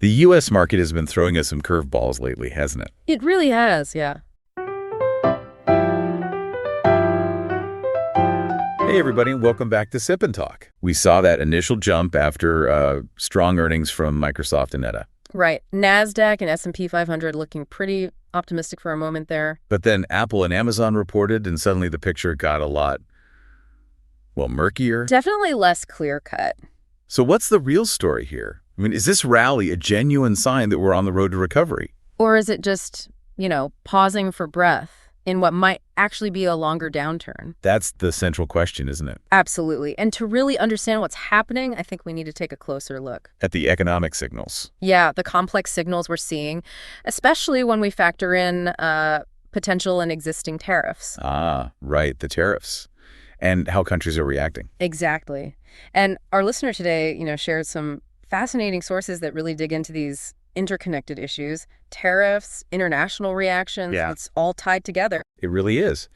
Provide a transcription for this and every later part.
The U.S. market has been throwing us some curveballs lately, hasn't it? It really has, yeah. Hey, everybody, and welcome back to Sip and Talk. We saw that initial jump after strong earnings from Microsoft and Meta. Right. NASDAQ and S&P 500 looking pretty optimistic for a moment there. But then Apple and Amazon reported, and suddenly the picture got a lot, well, murkier. Definitely less clear-cut. So what's the real story here? I mean, is this rally a genuine sign that we're on the road to recovery? Or is it just, pausing for breath in what might actually be a longer downturn? That's the central question, isn't it? Absolutely. And to really understand what's happening, I think we need to take a closer look at the economic signals. Yeah, the complex signals we're seeing, especially when we factor in potential and existing tariffs. Ah, right, the tariffs. And how countries are reacting. Exactly. And our listener today, shared some fascinating sources that really dig into these interconnected issues, tariffs, international reactions. Yeah. It's all tied together. It really is.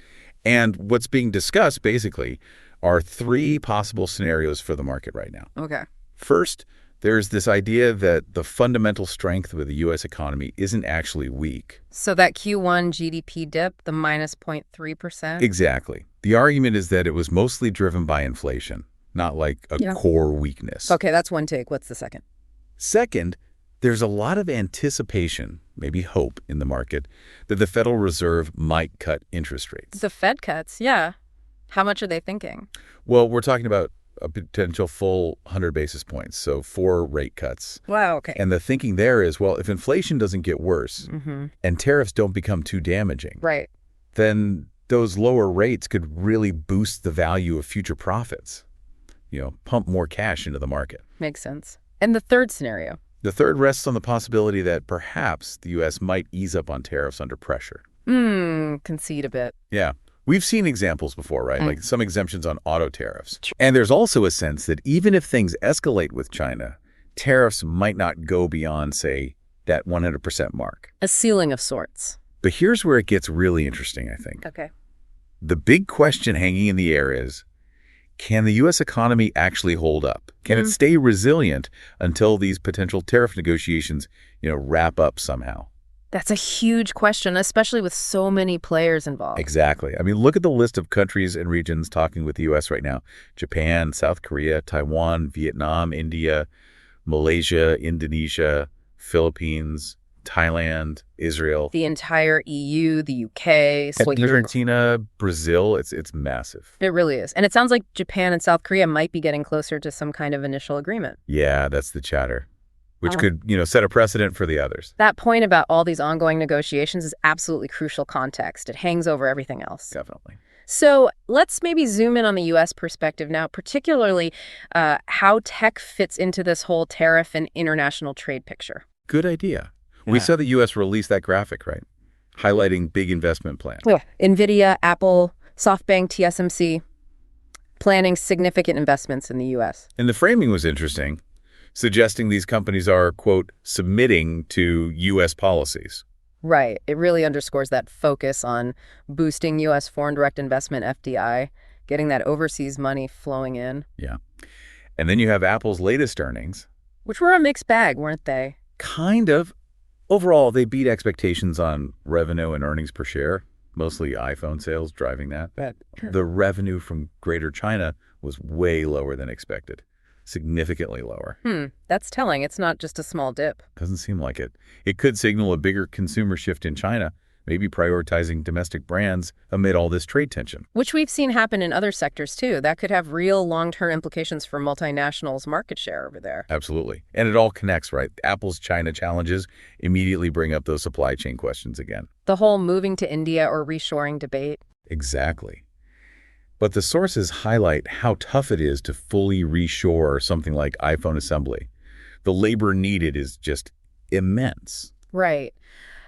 And what's being discussed, basically, are three possible scenarios for the market right now. Okay. First, there's this idea that the fundamental strength of the U.S. economy isn't actually weak. So that Q1 GDP dip, the minus 0.3%? Exactly. The argument is that it was mostly driven by inflation, not like a core weakness. Okay, that's one take. What's the second? Second, there's a lot of anticipation, maybe hope in the market, that the Federal Reserve might cut interest rates. The Fed cuts, yeah. How much are they thinking? Well, we're talking about a potential full 100 basis points, so 4 rate cuts. Wow, okay. And the thinking there is, well, if inflation doesn't get worse and tariffs don't become too damaging, right, then those lower rates could really boost the value of future profits, pump more cash into the market. Makes sense. And the third scenario? The third rests on the possibility that perhaps the U.S. might ease up on tariffs under pressure. Concede a bit. Yeah. We've seen examples before, right? Like some exemptions on auto tariffs. And there's also a sense that even if things escalate with China, tariffs might not go beyond, say, that 100% mark. A ceiling of sorts. But here's where it gets really interesting, I think. Okay. The big question hanging in the air is, can the U.S. economy actually hold up? Can it stay resilient until these potential tariff negotiations, wrap up somehow? That's a huge question, especially with so many players involved. Exactly. I mean, look at the list of countries and regions talking with the U.S. right now. Japan, South Korea, Taiwan, Vietnam, India, Malaysia, Indonesia, Philippines, Thailand, Israel. The entire EU, the UK, Argentina, Brazil, it's massive. It really is. And it sounds like Japan and South Korea might be getting closer to some kind of initial agreement. Yeah, that's the chatter, which could, set a precedent for the others. That point about all these ongoing negotiations is absolutely crucial context. It hangs over everything else. Definitely. So let's maybe zoom in on the U.S. perspective now, particularly how tech fits into this whole tariff and international trade picture. Good idea. We saw the U.S. release that graphic, right? Highlighting big investment plans. Yeah. NVIDIA, Apple, SoftBank, TSMC, planning significant investments in the U.S. And the framing was interesting, suggesting these companies are, quote, submitting to U.S. policies. Right. It really underscores that focus on boosting U.S. foreign direct investment, FDI, getting that overseas money flowing in. Yeah. And then you have Apple's latest earnings. Which were a mixed bag, weren't they? Kind of. Overall, they beat expectations on revenue and earnings per share, mostly iPhone sales driving that. But the revenue from Greater China was way lower than expected, significantly lower. That's telling. It's not just a small dip. Doesn't seem like it. It could signal a bigger consumer shift in China, maybe prioritizing domestic brands amid all this trade tension. Which we've seen happen in other sectors, too. That could have real long-term implications for multinationals' market share over there. Absolutely. And it all connects, right? Apple's China challenges immediately bring up those supply chain questions again. The whole moving to India or reshoring debate. Exactly. But the sources highlight how tough it is to fully reshore something like iPhone assembly. The labor needed is just immense. Right.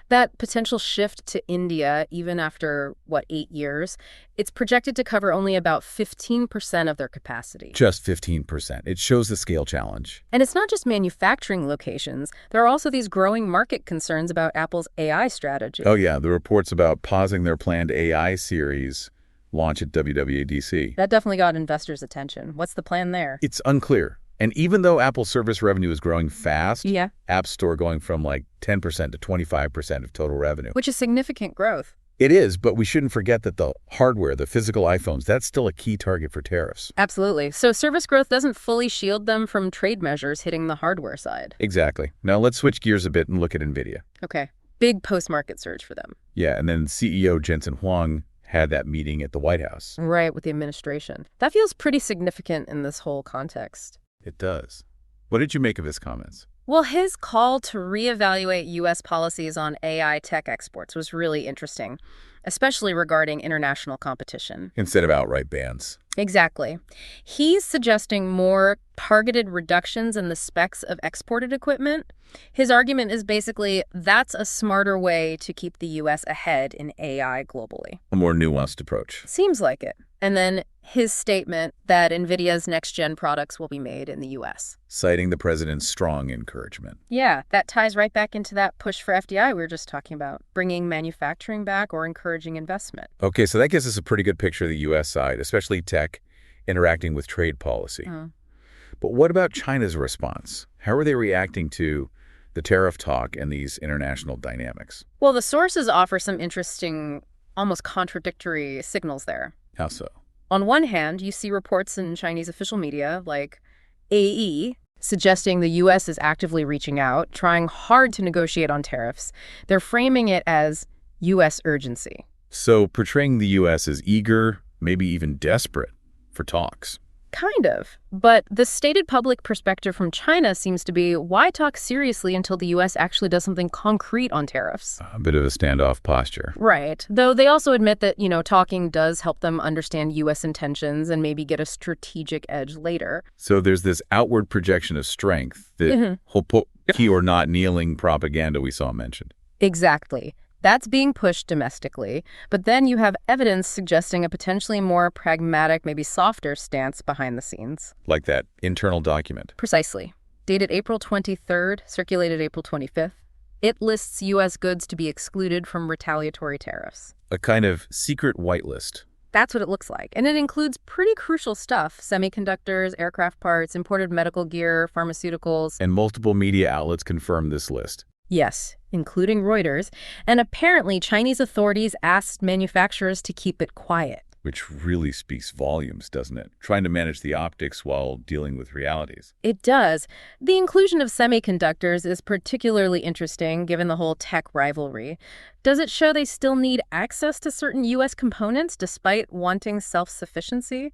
That potential shift to India, even after, 8 years, it's projected to cover only about 15% of their capacity. Just 15%. It shows the scale challenge. And it's not just manufacturing locations. There are also these growing market concerns about Apple's AI strategy. Oh, yeah. The reports about pausing their planned AI series launch at WWDC. That definitely got investors' attention. What's the plan there? It's unclear. And even though Apple service revenue is growing fast, Yeah. App Store going from like 10% to 25% of total revenue. Which is significant growth. It is, but we shouldn't forget that the hardware, the physical iPhones, that's still a key target for tariffs. Absolutely. So service growth doesn't fully shield them from trade measures hitting the hardware side. Exactly. Now let's switch gears a bit and look at NVIDIA. Okay. Big post-market surge for them. Yeah, and then CEO Jensen Huang had that meeting at the White House. Right, with the administration. That feels pretty significant in this whole context. It does. What did you make of his comments? Well, his call to reevaluate U.S. policies on AI tech exports was really interesting, especially regarding international competition. Instead of outright bans. Exactly. He's suggesting more targeted reductions in the specs of exported equipment. His argument is basically that's a smarter way to keep the U.S. ahead in AI globally. A more nuanced approach. Seems like it. And then his statement that NVIDIA's next-gen products will be made in the U.S. Citing the president's strong encouragement. Yeah, that ties right back into that push for FDI we were just talking about, bringing manufacturing back or encouraging investment. Okay, so that gives us a pretty good picture of the U.S. side, especially tech interacting with trade policy. But what about China's response? How are they reacting to the tariff talk and these international dynamics? Well, the sources offer some interesting, almost contradictory signals there. How so? On one hand, you see reports in Chinese official media like AE suggesting the U.S. is actively reaching out, trying hard to negotiate on tariffs. They're framing it as U.S. urgency. So portraying the U.S. as eager, maybe even desperate for talks. Kind of. But the stated public perspective from China seems to be, why talk seriously until the U.S. actually does something concrete on tariffs? A bit of a standoff posture. Right. Though they also admit that, talking does help them understand U.S. intentions and maybe get a strategic edge later. So there's this outward projection of strength, the key or not kneeling propaganda we saw mentioned. Exactly. That's being pushed domestically, but then you have evidence suggesting a potentially more pragmatic, maybe softer stance behind the scenes. Like that internal document. Precisely. Dated April 23rd, circulated April 25th. It lists U.S. goods to be excluded from retaliatory tariffs. A kind of secret whitelist. That's what it looks like. And it includes pretty crucial stuff: semiconductors, aircraft parts, imported medical gear, pharmaceuticals. And multiple media outlets confirm this list. Yes, including Reuters. And apparently Chinese authorities asked manufacturers to keep it quiet. Which really speaks volumes, doesn't it? Trying to manage the optics while dealing with realities. It does. The inclusion of semiconductors is particularly interesting given the whole tech rivalry. Does it show they still need access to certain U.S. components despite wanting self-sufficiency?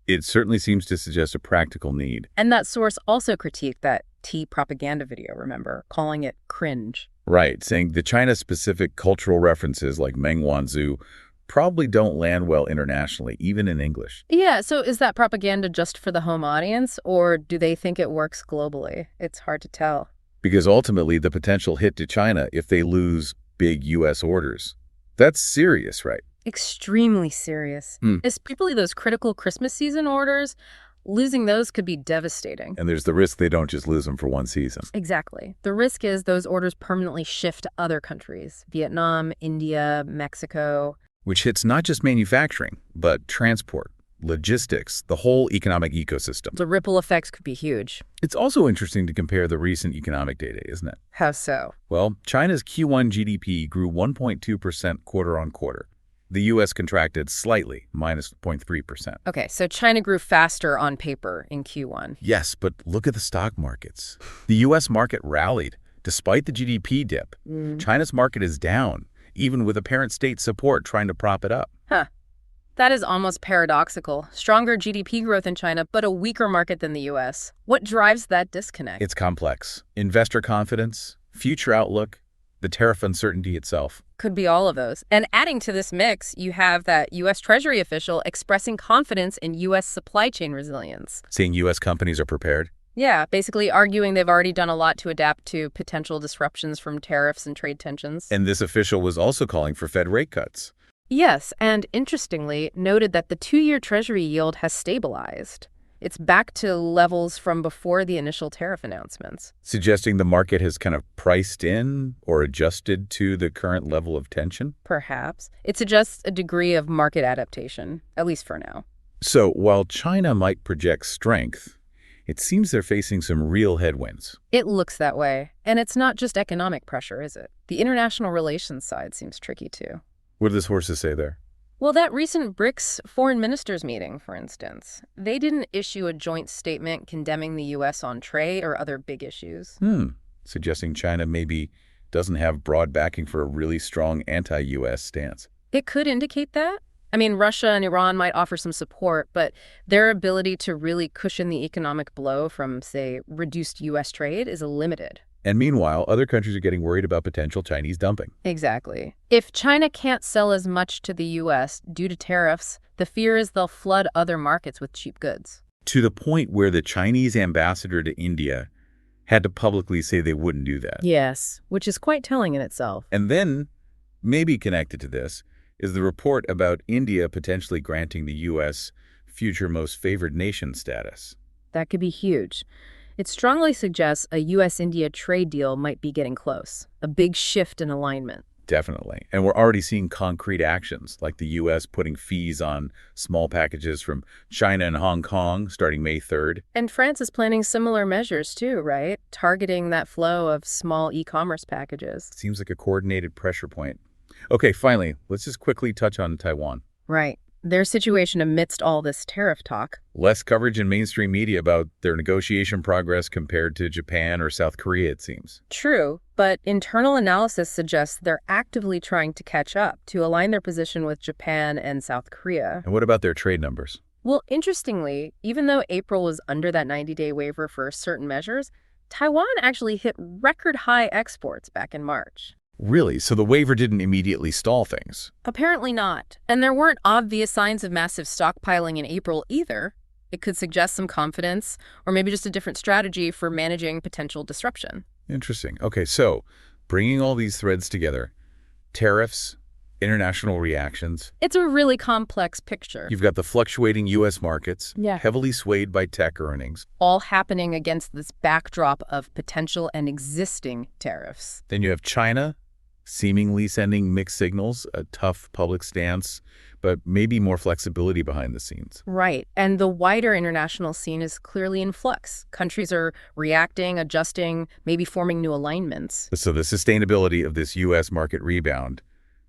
It certainly seems to suggest a practical need. And that source also critiqued that T propaganda video, remember, calling it cringe. Right, saying the China-specific cultural references like Meng Wanzhou probably don't land well internationally, even in English. Yeah, so is that propaganda just for the home audience, or do they think it works globally? It's hard to tell. Because ultimately, the potential hit to China if they lose big U.S. orders, that's serious, right? Extremely serious. Especially those critical Christmas season orders. Losing those could be devastating. And there's the risk they don't just lose them for one season. Exactly. The risk is those orders permanently shift to other countries: Vietnam, India, Mexico. Which hits not just manufacturing, but transport, logistics, the whole economic ecosystem. The ripple effects could be huge. It's also interesting to compare the recent economic data, isn't it? How so? Well, China's Q1 GDP grew 1.2% quarter on quarter. The U.S. contracted slightly, minus 0.3%. Okay, so China grew faster on paper in Q1. Yes, but look at the stock markets. The U.S. market rallied, despite the GDP dip. China's market is down, even with apparent state support trying to prop it up. Huh. That is almost paradoxical. Stronger GDP growth in China, but a weaker market than the U.S. What drives that disconnect? It's complex. Investor confidence, future outlook, the tariff uncertainty itself. Could be all of those. And adding to this mix, you have that U.S. Treasury official expressing confidence in U.S. supply chain resilience. Saying U.S. companies are prepared? Yeah, basically arguing they've already done a lot to adapt to potential disruptions from tariffs and trade tensions. And this official was also calling for Fed rate cuts. Yes, and interestingly, noted that the 2-year Treasury yield has stabilized. It's back to levels from before the initial tariff announcements. Suggesting the market has kind of priced in or adjusted to the current level of tension? Perhaps. It suggests a degree of market adaptation, at least for now. So while China might project strength, it seems they're facing some real headwinds. It looks that way. And it's not just economic pressure, is it? The international relations side seems tricky, too. What do the sources say there? Well, that recent BRICS foreign ministers meeting, for instance, they didn't issue a joint statement condemning the U.S. on trade or other big issues. Suggesting China maybe doesn't have broad backing for a really strong anti-U.S. stance. It could indicate that. I mean, Russia and Iran might offer some support, but their ability to really cushion the economic blow from, say, reduced U.S. trade is limited. And meanwhile, other countries are getting worried about potential Chinese dumping. Exactly. If China can't sell as much to the U.S. due to tariffs, the fear is they'll flood other markets with cheap goods. To the point where the Chinese ambassador to India had to publicly say they wouldn't do that. Yes, which is quite telling in itself. And then, maybe connected to this, is the report about India potentially granting the U.S. future most favored nation status. That could be huge. It strongly suggests a U.S.-India trade deal might be getting close, a big shift in alignment. Definitely. And we're already seeing concrete actions, like the U.S. putting fees on small packages from China and Hong Kong starting May 3rd. And France is planning similar measures too, right? Targeting that flow of small e-commerce packages. Seems like a coordinated pressure point. Okay, finally, let's just quickly touch on Taiwan. Right. Their situation amidst all this tariff talk. Less coverage in mainstream media about their negotiation progress compared to Japan or South Korea, it seems. True, but internal analysis suggests they're actively trying to catch up to align their position with Japan and South Korea. And what about their trade numbers? Well, interestingly, even though April was under that 90-day waiver for certain measures, Taiwan actually hit record-high exports back in March. Really? So the waiver didn't immediately stall things? Apparently not. And there weren't obvious signs of massive stockpiling in April either. It could suggest some confidence or maybe just a different strategy for managing potential disruption. Interesting. Okay, so bringing all these threads together, tariffs, international reactions. It's a really complex picture. You've got the fluctuating U.S. markets, Yeah. heavily swayed by tech earnings. All happening against this backdrop of potential and existing tariffs. Then you have China, seemingly sending mixed signals, a tough public stance, but maybe more flexibility behind the scenes. Right. And the wider international scene is clearly in flux. Countries are reacting, adjusting, maybe forming new alignments. So the sustainability of this U.S. market rebound,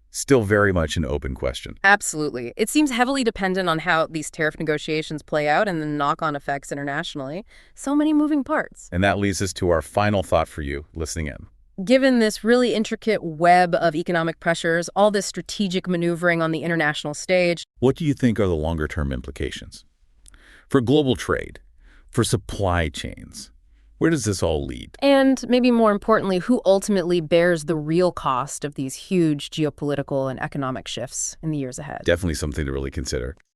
still very much an open question. Absolutely. It seems heavily dependent on how these tariff negotiations play out and the knock-on effects internationally. So many moving parts. And that leads us to our final thought for you listening in. Given this really intricate web of economic pressures, all this strategic maneuvering on the international stage, What do you think are the longer-term implications? For global trade, for supply chains, where does this all lead? and maybe more importantly, who ultimately bears the real cost of these huge geopolitical and economic shifts in the years ahead? Definitely something to really consider.